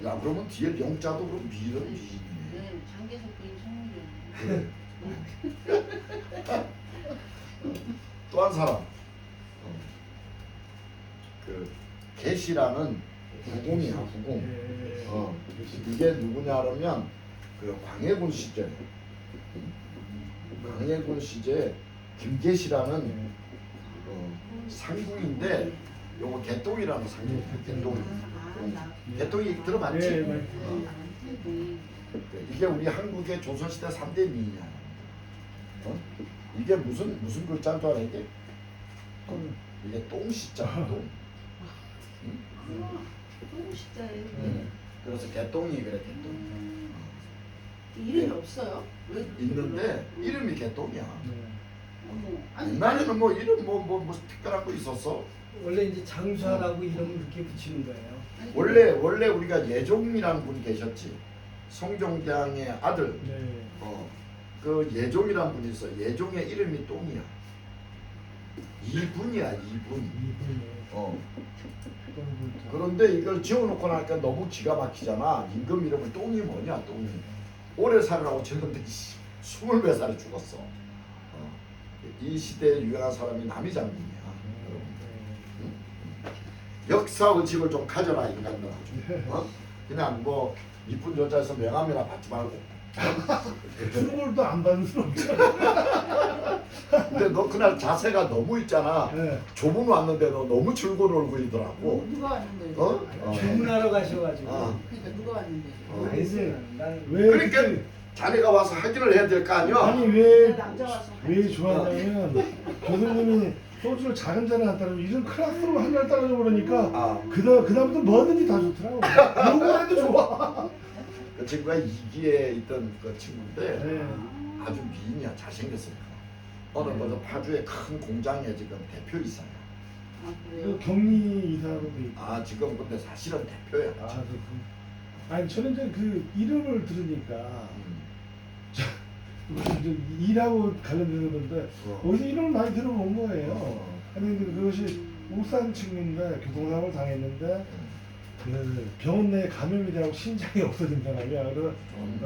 Speaker 1: 야 그러면 뒤에 영자도 그럼 미는 미인이네.
Speaker 3: 네, 장계석 부인 송미령.
Speaker 1: 그래. 또 한 사람. 그 계시라는 후궁이야 후궁.
Speaker 2: 예.
Speaker 1: 이게 누구냐 그러면 그 광해군 시절. 광해군 시절 김계시라는 상궁인데 요거 개똥이라는 상궁. 개똥. 개똥이 들어봤지?
Speaker 2: 예, 네.
Speaker 1: 이게 우리 한국의 조선시대 3대 미인이야. 이게 무슨 글자인 줄 알아 이게? 이게 똥시자 똥.
Speaker 3: 똥시자예요.
Speaker 1: 그래서 개똥이 그래 개똥.
Speaker 3: 이름이 없어요? 왜
Speaker 1: 있는데 이름이 개똥이야.
Speaker 3: 어머, 아니
Speaker 1: 옛날에는 뭐 이름 뭐 특별한 거 있었어?
Speaker 5: 원래 이제 장수하라고 이름을 그렇게 붙이는 거예요.
Speaker 1: 원래 우리가 예종이라는 분이 계셨지. 성종대왕의 아들.
Speaker 2: 네.
Speaker 1: 그 예종이라는 분이 있어. 예종의 이름이 똥이야. 이분이야 이분. 그런데 이걸 지어놓고 나니까 너무 기가 막히잖아. 임금 이름을 똥이 뭐냐 똥이. 오래 살으라고 지었는데 20몇 살에 죽었어. 이 시대에 유명한 사람이 남이장군이야. 역사 의식을 좀 가져라 인간들아. 그냥 뭐 이쁜 여자에서 명함이나 받지 말고.
Speaker 2: 출골도 안 받을 수 없잖아.
Speaker 1: 근데 너 그날 자세가 너무 있잖아.
Speaker 2: 네.
Speaker 1: 조문 왔는데 너 너무 줄곧 얼굴이더라고.
Speaker 3: 누가 왔는데?
Speaker 5: 주문하러 가셔가지고.
Speaker 3: 그러니까 누가 왔는데?
Speaker 5: 알겠어요. 나는
Speaker 2: 왜
Speaker 1: 그러니까
Speaker 2: 그때-
Speaker 1: 자네가 와서 확인을 해야 될 거 아니야.
Speaker 2: 아니
Speaker 3: 남자 와서
Speaker 2: 왜 좋아하냐면 교수님이 소주를 작은 잔에 안 따르면 이런 클라스로 한 잔 따르려 그러니까 그다음부터 뭐든지 다 좋더라고. 요거 해도 좋아.
Speaker 1: 그 친구가 이기에 있던 그 친구인데
Speaker 2: 네.
Speaker 1: 아주 미인이야. 잘생겼으니까. 어느 뭐 파주의 큰 공장에 지금 대표이사야.
Speaker 3: 아
Speaker 2: 그
Speaker 3: 그래요?
Speaker 2: 격리 이사로 돼 있고.
Speaker 1: 지금 근데 사실은 대표야.
Speaker 2: 아니 저는 이제 그 이름을 들으니까
Speaker 1: 음.
Speaker 2: 이제 일하고 관련되는 건데 어디서 이름을 많이 들어본 거예요. 아니 근데 그것이 울산 친구인데 교통사고를 당했는데 그 병원 내에 감염이 되고 신장이 없어진 사람이야. 그래서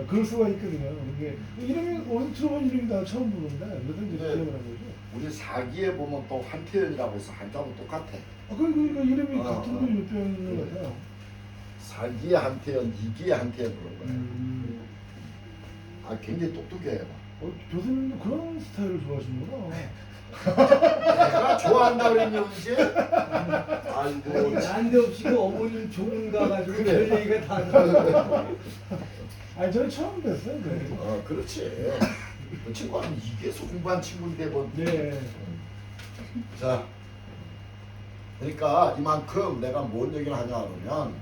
Speaker 2: 그럴 수가 있거든요. 그게 이름이 어디서 들어본 이름이다 처음 보는데 그래서 이제
Speaker 1: 네.
Speaker 2: 기억을 한 거죠.
Speaker 1: 우리 사기에 보면 또 한태연이라고 해서 한자도 똑같아.
Speaker 2: 그러니까 이름이
Speaker 1: 어,
Speaker 2: 같은
Speaker 1: 어.
Speaker 2: 분이 몇 명 있는 거 같아요.
Speaker 1: 사기의 한태연, 이기의 한태연 그런 거야. 아 굉장히 똑똑해요.
Speaker 2: 교수님도 그런 스타일을 좋아하시는구나.
Speaker 1: 내가 좋아한다 그랬니 언제? 아이고
Speaker 5: 난데없이 그 어머님 조문 가가지고
Speaker 1: 그래.
Speaker 5: 별 얘기가 다 나와.
Speaker 2: 아니 저는 처음 뵀어요. 그래도.
Speaker 1: 그렇지. 그 친구는 이게서 공부한 친구인데 뭐.
Speaker 2: 네.
Speaker 1: 자, 그러니까 이만큼 내가 뭔 얘기를 하냐 그러면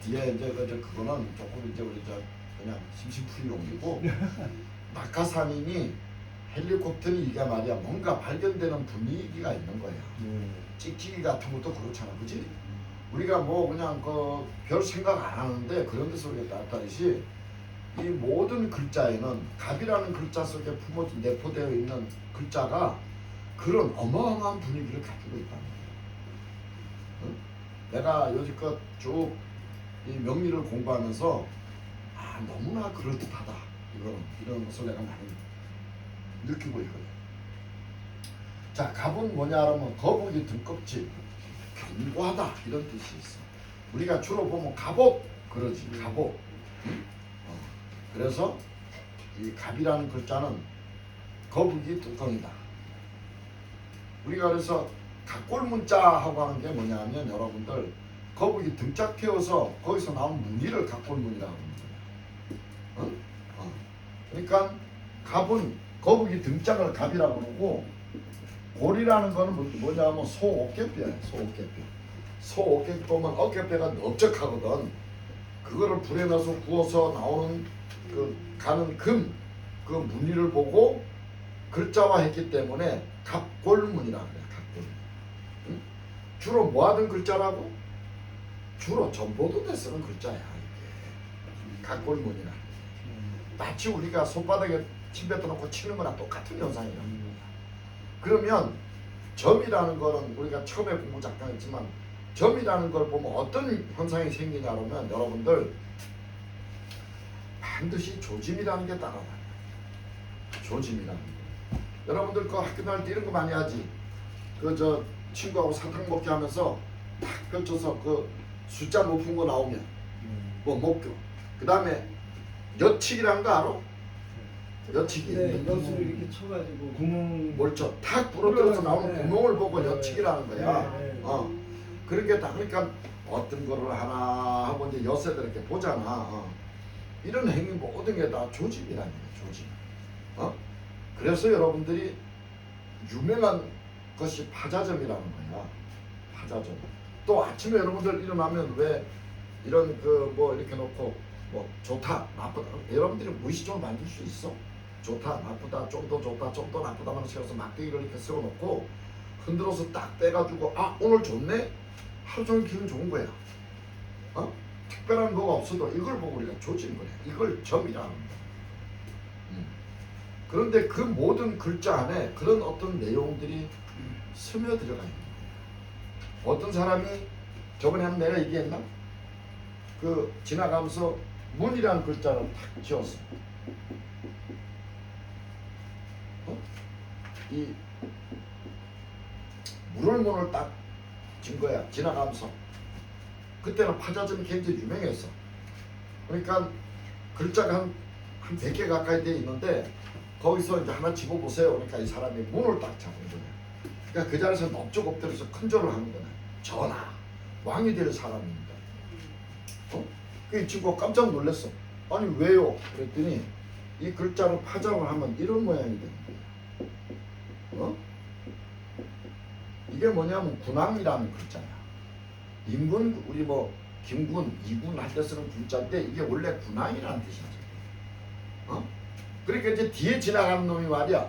Speaker 1: 뒤에 이제 그거는 조금 이제 우리 그냥 심심풀이용이고 낙하산이니 헬리콥터니 이게 말이야 뭔가 발견되는 분위기가 있는 거야. 찍찍이 같은 것도 그렇잖아, 그지? 우리가 뭐 그냥 그 별 생각 안 하는데 그런 데서 우리가 따뜻하듯이 이 모든 글자에는 갑이라는 글자 속에 내포되어 있는 글자가 그런 어마어마한 분위기를 가지고 있다는 거야. 응? 내가 여지껏 쭉 이 명리를 공부하면서 너무나 그럴듯하다 이런 것을 내가 많이 느끼고 있거든. 자, 갑은 뭐냐 하면 거북이 등껍질, 견고하다 이런 뜻이 있어. 우리가 주로 보면 갑옷 그러지, 갑옷. 응? 그래서 이 갑이라는 글자는 거북이 뚜껑이다. 우리가 그래서 각골문자하고 하는 게 뭐냐면 여러분들 거북이 등짝 태워서 거기서 나온 무늬를 각골문이라고 하는 거예요. 그러니까 갑은 거북이 등짝을 갑이라고 그러고 골이라는 거는 뭐냐면 소어깨뼈예요. 소어깨뼈. 소어깨뼈 보면 어깨뼈가 넓적하거든. 그거를 불에 넣어서 구워서 나오는 그 가는 금 그 무늬를 보고 글자화했기 때문에 갑골문이라 그래요. 갑골문. 응? 주로 뭐 하던 글자라고? 주로 전보도대 쓰는 글자야 이게. 갑골문이라. 마치 우리가 손바닥에 침 뱉어 놓고 치는 거랑 똑같은 현상이라는 거야. 그러면 점이라는 거는 우리가 처음에 공부 잠깐 했지만 점이라는 걸 보면 어떤 현상이 생기냐 그러면 여러분들 반드시 조짐이라는 게 따라다녀요. 조짐이라는 거. 여러분들 그 학교 다닐 때 이런 거 많이 하지. 그 친구하고 사탕 먹기 하면서 딱 펼쳐서 그 숫자 높은 거 나오면 뭐 목표. 그 다음에 여치기라는 거 알아? 여치기.
Speaker 5: 네, 엿으로 이렇게 쳐가지고
Speaker 2: 구멍
Speaker 1: 뭘쳐 탁 부러뜨려서 나오는
Speaker 5: 네.
Speaker 1: 구멍을 보고
Speaker 2: 네.
Speaker 1: 여치기라는 거야.
Speaker 2: 네.
Speaker 1: 그런 게 다 그러니까 어떤 거를 하나 하고 이제 엿새들 이렇게 보잖아. 이런 행위 모든 게 다 조짐이라는 거야. 조짐. 그래서 여러분들이 유명한 것이 파자점이라는 거야. 파자점. 또 아침에 여러분들 일어나면 왜 이런 그 뭐 이렇게 놓고 뭐 좋다 나쁘다 여러분들이 무의식적으로 만들 수 있어. 좋다 나쁘다 좀 더 좋다 좀 더 나쁘다만 세워서 막대기를 이렇게 세워놓고 흔들어서 딱 빼가지고 오늘 좋네 하루 종일 기분 좋은 거야. 특별한 거가 없어도 이걸 보고 우리가 조지는 거야. 이걸 점이라는 거야. 그런데 그 모든 글자 안에 그런 어떤 내용들이 스며들어가 있는 거야. 어떤 사람이 저번에 한번 내가 얘기했나? 그 지나가면서 문이라는 글자를 탁 지었어. 이 물을문을 딱 진 거야. 지나가면서. 그때는 파자점이 굉장히 유명했어. 그러니까 글자가 한 100개 가까이 돼 있는데 거기서 이제 하나 집어보세요. 그러니까 이 사람이 문을 딱 잡은 거야. 그러니까 그 자리에서 넙죽 엎드려서 큰 절을 하는 거야. 전하, 왕이 될 사람입니다. 그 친구가 깜짝 놀랐어. 아니 왜요? 그랬더니 이 글자로 파장을 하면 이런 모양이 되는 거야. 이게 뭐냐면 군왕이라는 글자야. 인군 우리 뭐 김군, 이군 할 때 쓰는 글자인데 이게 원래 군왕이라는 뜻이야. 그러니까 이제 뒤에 지나가는 놈이 말이야.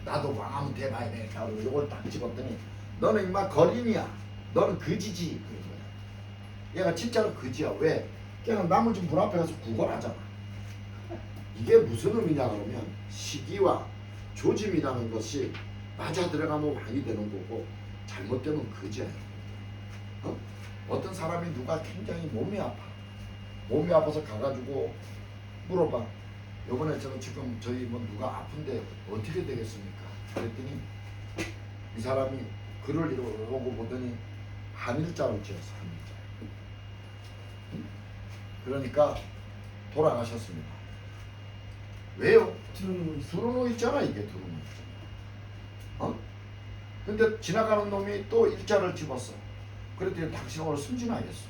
Speaker 1: 나도 왕하면 돼봐야 되겠다. 그리고 이걸 딱 집었더니 너는 임마 거린이야. 너는 거지지. 그런 거야. 얘가 진짜로 거지야. 왜? 걔는 나머지 문 앞에 가서 구걸하잖아. 이게 무슨 의미냐 그러면 시기와 조짐이라는 것이 맞아 들어가면 왕이 되는 거고 잘못되면 거지야. 어떤 사람이 누가 굉장히 몸이 아파. 몸이 아파서 가가지고 물어봐. 요번에 지금 저희 뭐 누가 아픈데 어떻게 되겠습니까? 그랬더니 이 사람이 글을 읽어보고 보더니 한일자로 지었어. 한일자. 그러니까 돌아가셨습니다. 왜요?
Speaker 5: 들어놓고 있어.
Speaker 1: 두루누 있잖아 이게 두루누. 근데 지나가는 놈이 또 일자를 집었어. 그랬더니 당신 오늘 승진하겠어.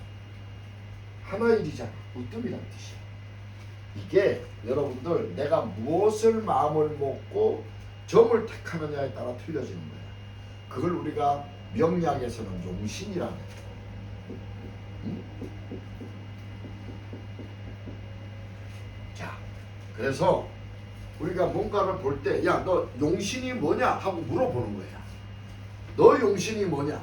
Speaker 1: 하나의 일이잖아. 으뜸이란 뜻이야. 이게 여러분들 내가 무엇을 마음을 먹고 점을 택하느냐에 따라 틀려지는 거야. 그걸 우리가 명리학에서는 용신이라는 거야. 자, 그래서 우리가 뭔가를 볼 때 야 너 용신이 뭐냐 하고 물어보는 거야. 너 용신이 뭐냐?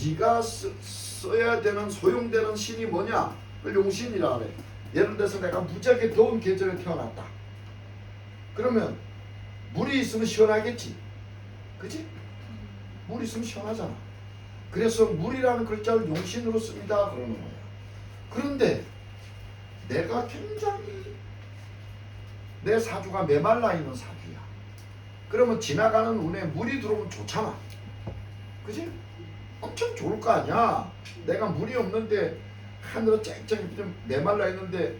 Speaker 1: 네가 써야 되는 소용되는 신이 뭐냐? 그걸 용신이라 그래. 예를 들어서 내가 무지하게 더운 계절에 태어났다. 그러면 물이 있으면 시원하겠지. 그치? 물이 있으면 시원하잖아. 그래서 물이라는 글자를 용신으로 씁니다. 그러는 거야. 그런데 내가 굉장히 내 사주가 메말라 있는 사주야. 그러면 지나가는 운에 물이 들어오면 좋잖아. 그치? 엄청 좋을 거 아니야. 내가 물이 없는데 하늘은 쨍쨍 좀 메말라 있는데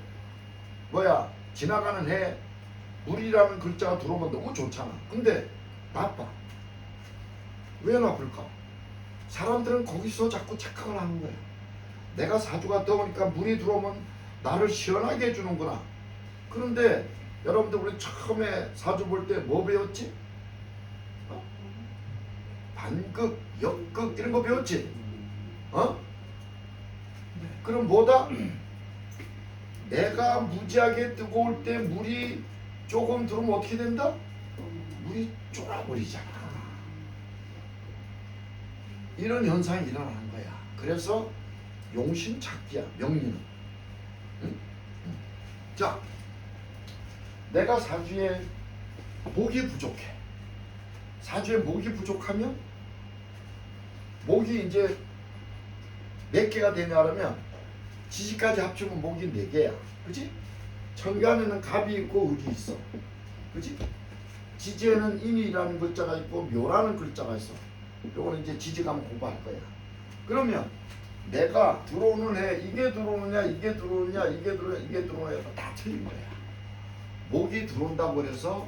Speaker 1: 뭐야 지나가는 해 물이라는 글자가 들어오면 너무 좋잖아. 근데 나빠. 왜 나쁠까? 사람들은 거기서 자꾸 착각을 하는 거야. 내가 사주가 더우니까 물이 들어오면 나를 시원하게 해주는구나. 그런데 여러분들 우리 처음에 사주 볼 때 뭐 배웠지? 반극, 역극 이런 거 배웠지? 그럼 뭐다? 내가 무지하게 뜨거울 때 물이 조금 들어오면 어떻게 된다? 물이 쫄아버리잖아. 이런 현상이 일어나는 거야. 그래서 용신 찾기야, 명리는. 응? 자, 내가 사주에 목이 부족해. 사주에 목이 부족하면 목이 이제 몇 개가 되냐 하면 지지까지 합치면 목이 4개야. 그치? 천간에는 갑이 있고 을이 있어. 그치? 지지에는 인이라는 글자가 있고 묘라는 글자가 있어. 요거는 이제 지지 가면 공부할 거야. 그러면 내가 들어오는 해 이게 들어오느냐 이게 들어오느냐 이게 들어오느냐 이게 들어오느냐 다 틀린 거야. 목이 들어온다고 해서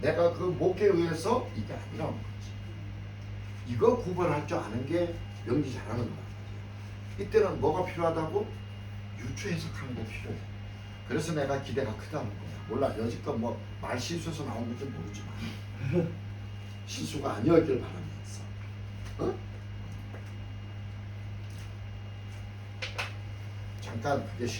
Speaker 1: 내가 그 목에 의해서 이게 아니라는 거지. 이거 구분할 줄 아는 게 명리 잘하는 거야. 이때는 뭐가 필요하다고? 유추 해석하는 게 필요해. 그래서 내가 기대가 크다는 거야. 몰라 여지껏 뭐 말 실수해서 나온 건지 모르지만 실수가 아니었길 바라면서. 잠깐 그게